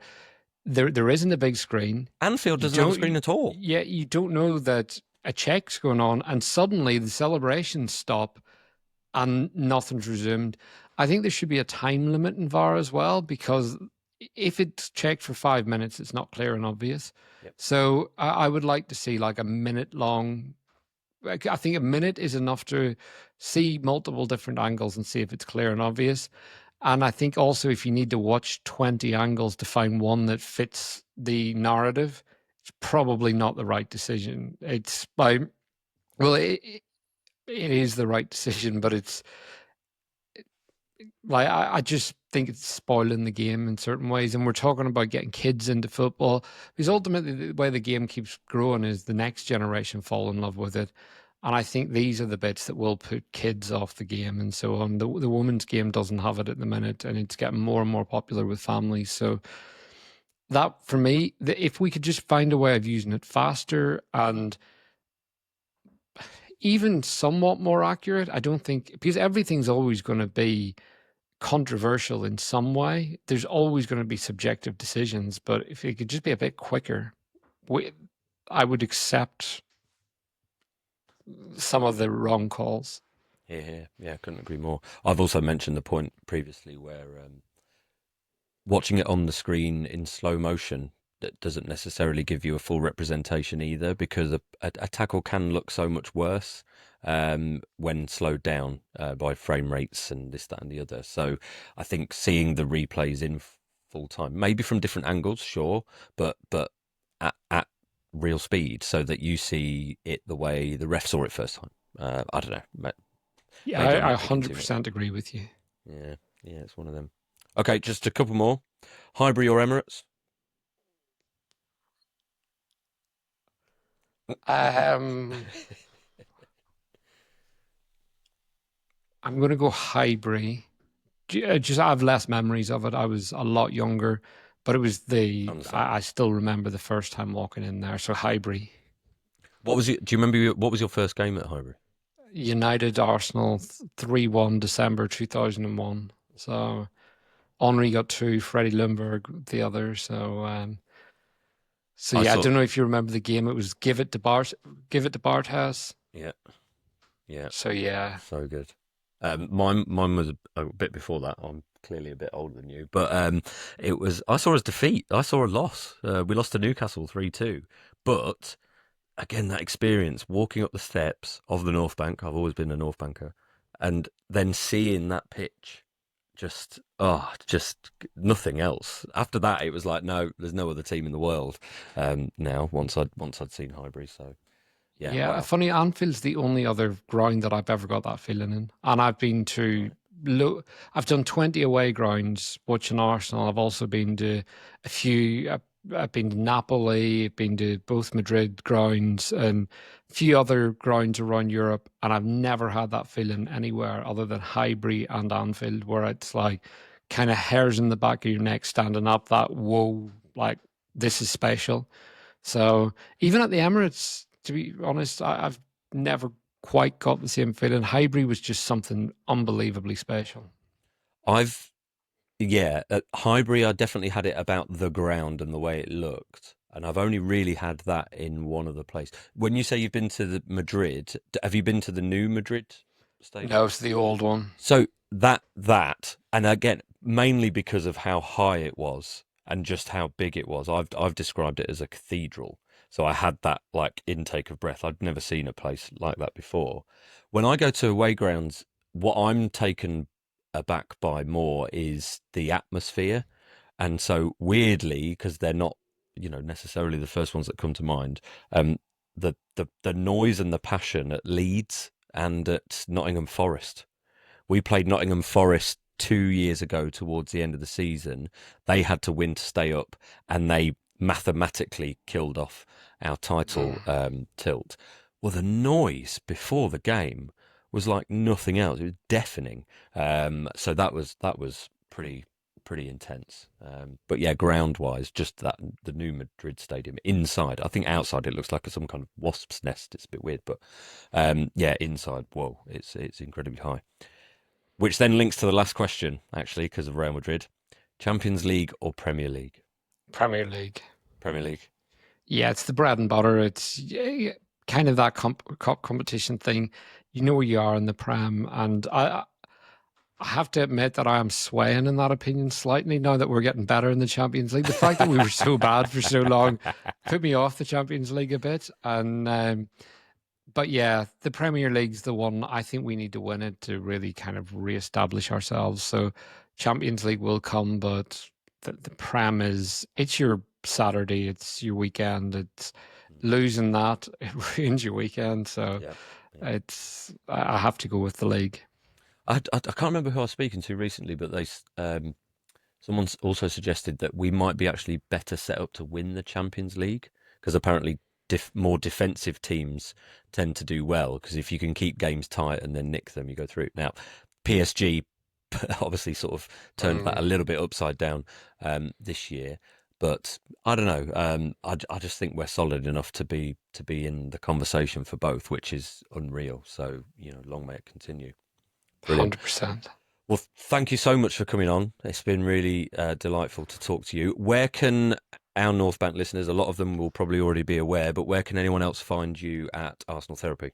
there isn't a big screen. Anfield You doesn't have a don't, screen at all. yeah, you don't know that a check's going on, and suddenly the celebrations stop and nothing's resumed. I think there should be a time limit in VAR as well, because if it's checked for 5 minutes, it's not clear and obvious. Yep. So I would like to see like a minute long. I think a minute is enough to see multiple different angles and see if it's clear and obvious. And I think also if you need to watch 20 angles to find one that fits the narrative, it's probably not the right decision. It's like, well, it is the right decision, but it's like I just think it's spoiling the game in certain ways. And we're talking about getting kids into football, because ultimately the way the game keeps growing is the next generation fall in love with it. And I think these are the bits that will put kids off the game and so on. The women's game doesn't have it at the minute, and it's getting more and more popular with families. So that for me, if we could just find a way of using it faster and even somewhat more accurate, I don't think, because everything's always going to be controversial in some way. There's always going to be subjective decisions, but if it could just be a bit quicker, we, I would accept some of the wrong calls. Yeah, couldn't agree more. I've also mentioned the point previously where watching it on the screen in slow motion that doesn't necessarily give you a full representation either, because a tackle can look so much worse when slowed down by frame rates and this, that, and the other. So I think seeing the replays in full time, maybe from different angles, sure, but at real speed, so that you see it the way the ref saw it first time. I don't know. Yeah, Maybe I'm I nitpicking too much. 100% agree with you. Yeah, yeah, it's one of them. Okay, just a couple more. Highbury or Emirates? Um, I'm going to go Highbury. Just I have less memories of it. I was a lot younger, but it was I Understandable. still remember the first time walking in there. So Highbury. What was it? Do you remember what was your first game at Highbury? United Arsenal 3-1 December 2001. So Henri got two, Freddie Lundberg the other. So I yeah, I saw. don't know if you remember the game. It was give it to Barthez. Yeah, yeah, So yeah, so good. Mine was a bit before that. I'm clearly a bit older than you, but it was. I saw us defeat. I saw a loss. We lost to Newcastle 3-2. But again, that experience walking up the steps of the North Bank. I've always been a North Banker, and then seeing that pitch, just nothing else. After that, it was like, no, there's no other team in the world. Now, once I'd seen Highbury, so yeah, yeah. wow, Funny, Anfield's the only other ground that I've ever got that feeling in, and I've been to. right, I've done 20 away grounds watching Arsenal. I've also been to a few. I've been to Napoli. I've been to both Madrid grounds and a few other grounds around Europe, and I've never had that feeling anywhere other than Highbury and Anfield, where it's like kind of hairs in the back of your neck standing up. That whoa, like this is special. So even at the Emirates, to be honest, I've never quite got the same feeling. Highbury was just something unbelievably special. I've yeah, at Highbury, I definitely had it about the ground and the way it looked. And I've only really had that in one other place. When you say you've been to the Madrid, have you been to the new Madrid stadium? No, it's the old one. So and again, mainly because of how high it was and just how big it was. I've described it as a cathedral. So I had that like intake of breath. I'd never seen a place like that before. When I go to away grounds, what I'm taken aback by more is the atmosphere. And so weirdly, because they're not, necessarily the first ones that come to mind, the noise and the passion at Leeds and at Nottingham Forest. We played Nottingham Forest 2 years ago towards the end of the season. They had to win to stay up, and they mathematically killed off our title Mm. tilt. Well, the noise before the game was like nothing else. It was deafening. So that was pretty intense. But yeah, ground wise, just that the new Madrid stadium inside. I think outside it looks like some kind of wasp's nest. It's a bit weird, but yeah, inside, whoa, it's incredibly high. Which then links to the last question, actually, because of Real Madrid. Champions League or Premier League? Premier League. Premier League. Yeah, it's the bread and butter. It's yeah, kind of that competition thing. You know where you are in the Prem, and I have to admit that I am swaying in that opinion slightly now that we're getting better in the Champions League. The fact that we were so bad for so long put me off the Champions League a bit, and but yeah, the Premier League's the one I think we need to win it to really kind of reestablish ourselves. So Champions League will come, but the Prem it's your Saturday, it's your weekend. It's losing that, it ruins your weekend. So Yeah, yeah. I have to go with the league. I can't remember who I was speaking to recently, but someone also suggested that we might be actually better set up to win the Champions League because apparently more defensive teams tend to do well because if you can keep games tight and then nick them, you go through. Now, PSG obviously sort of turned that a Mm. little bit upside down this year. But I don't know. I just think we're solid enough to be in the conversation for both, which is unreal. So, long may it continue. Brilliant. 100%. Well, thank you so much for coming on. It's been really delightful to talk to you. Where can our North Bank listeners, a lot of them will probably already be aware, but where can anyone else find you at Arsenal Therapy?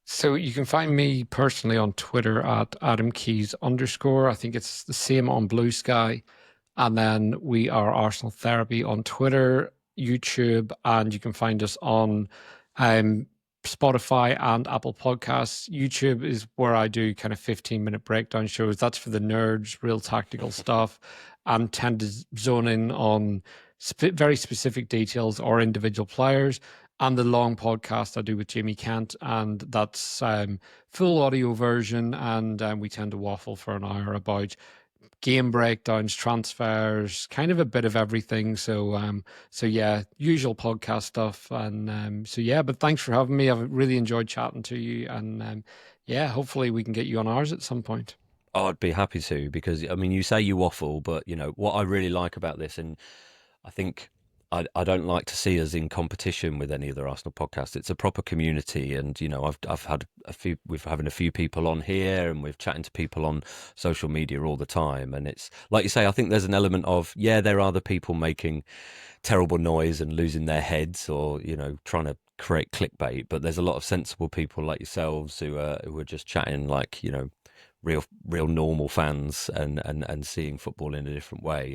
So you can find me personally on Twitter at @AdamKeys_. I think it's the same on BlueSky. And then we are Arsenal Therapy on Twitter, YouTube, and you can find us on Spotify and Apple Podcasts. YouTube is where I do kind of 15-minute breakdown shows. That's for the nerds, real tactical stuff. I'm tend to zone in on very specific details or individual players. And the long podcast I do with Jimmy Kent, and that's full audio version, and we tend to waffle for an hour about game breakdowns, transfers, kind of a bit of everything. So yeah, usual podcast stuff. And so yeah, but thanks for having me. I've really enjoyed chatting to you, and yeah, hopefully we can get you on ours at some point. Oh, I'd be happy to, because I mean, you say you waffle, but what I really like about this, and I think I don't like to see us in competition with any other Arsenal podcast. It's a proper community, and I've had we're having a few people on here, and we're chatting to people on social media all the time, and it's like you say. I think there's an element of, there are the people making terrible noise and losing their heads, or trying to create clickbait, but there's a lot of sensible people like yourselves who are just chatting like real normal fans, and seeing football in a different way.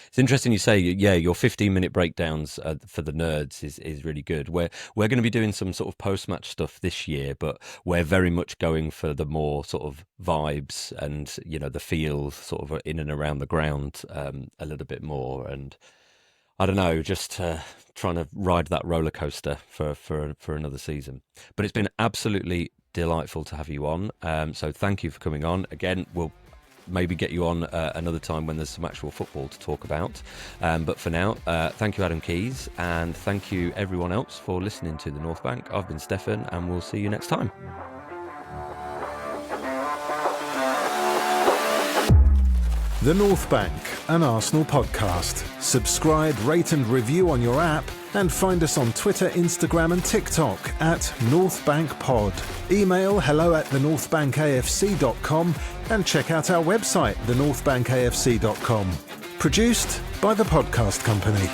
It's interesting you say, your 15-minute breakdowns for the nerds is really good. We're going to be doing some sort of post-match stuff this year, but we're very much going for the more sort of vibes and the feel sort of in and around the ground a little bit more. And I don't know, just trying to ride that roller coaster for another season. But it's been absolutely delightful to have you on. So thank you for coming on. Again, we'll maybe get you on another time when there's some actual football to talk about. But for now, thank you, Adam Keys, and thank you everyone else for listening to the North Bank. I've been Stefan, and we'll see you next time. The North Bank, an Arsenal podcast. Subscribe, rate and review on your app, and find us on Twitter, Instagram and TikTok at NorthBankPod. Email hello@thenorthbankafc.com and check out our website, thenorthbankafc.com. Produced by The Podcast Company.